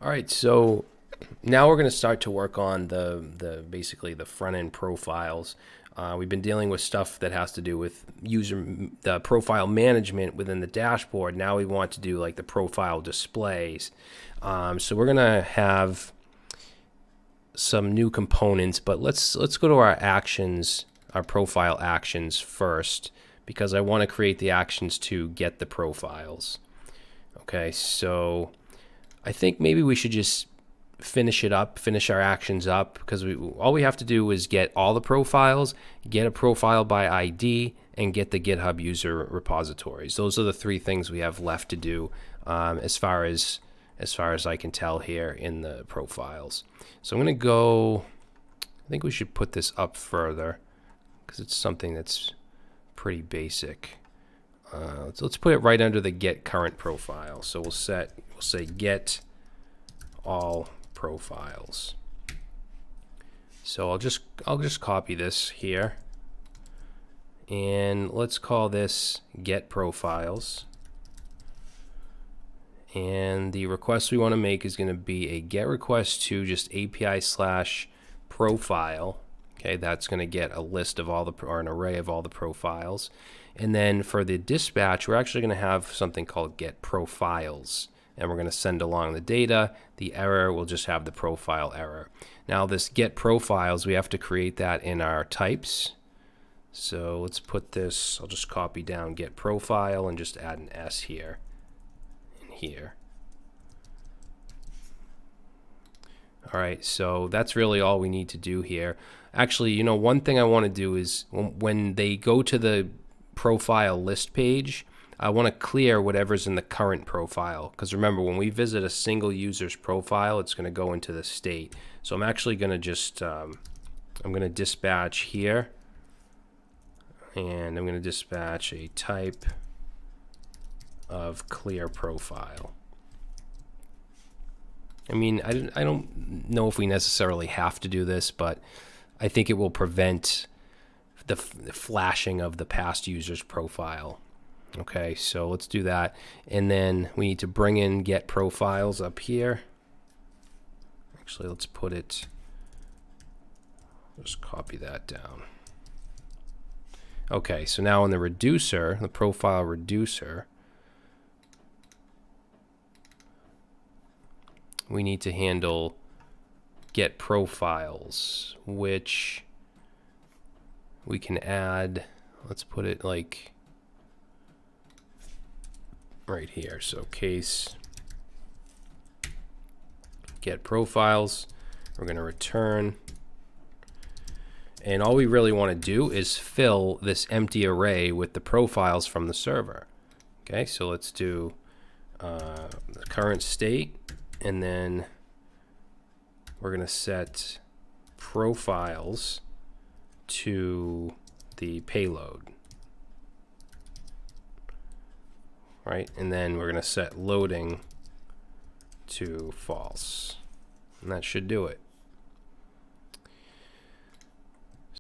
All right, so now we're going to start to work on the basically the front end profiles. We've been dealing with stuff that has to do with the profile management within the dashboard. Now we want to do like the profile displays. So we're going to have some new components, but let's go to our actions, our profile actions first, because I want to create the actions to get the profiles. Okay, so I think maybe we should just finish our actions up, because all we have to do is get all the profiles, get a profile by ID, and get the GitHub user repositories. Those are the three things we have left to do as far as I can tell here in the profiles. So I'm going to go, I think we should put this up further because it's something that's pretty basic. Let's put it right under the get current profile. So we'll say get all profiles. So I'll just copy this here, and let's call this get profiles. And the request we want to make is going to be a get request to just API/profile. Okay, that's going to get a list of all or an array of all the profiles. And then for the dispatch, we're actually going to have something called get profiles, and we're going to send along the data. The error will just have the profile error. Now this get profiles, we have to create that in our types. So let's put this, I'll just copy down get profile and just add an S here and here. All right, so that's really all we need to do here. Actually, you know, one thing I want to do is when they go to the profile list page, I want to clear whatever's in the current profile, because remember, when we visit a single user's profile, it's going to go into the state. So I'm actually going to just I'm going to dispatch here, and I'm going to dispatch a type of clear profile. I mean, I don't know if we necessarily have to do this, but I think it will prevent the flashing of the past user's profile. Okay, so let's do that. And then we need to bring in get profiles up here. Actually, let's put it, just copy that down. Okay, so now in the reducer, the profile reducer, we need to handle get profiles, which we can add, let's put it like right here. So case get profiles, we're going to return, and all we really want to do is fill this empty array with the profiles from the server. Okay, so let's do the current state, and then we're going to set profiles to the payload. Right, and then we're going to set loading to false, and that should do it.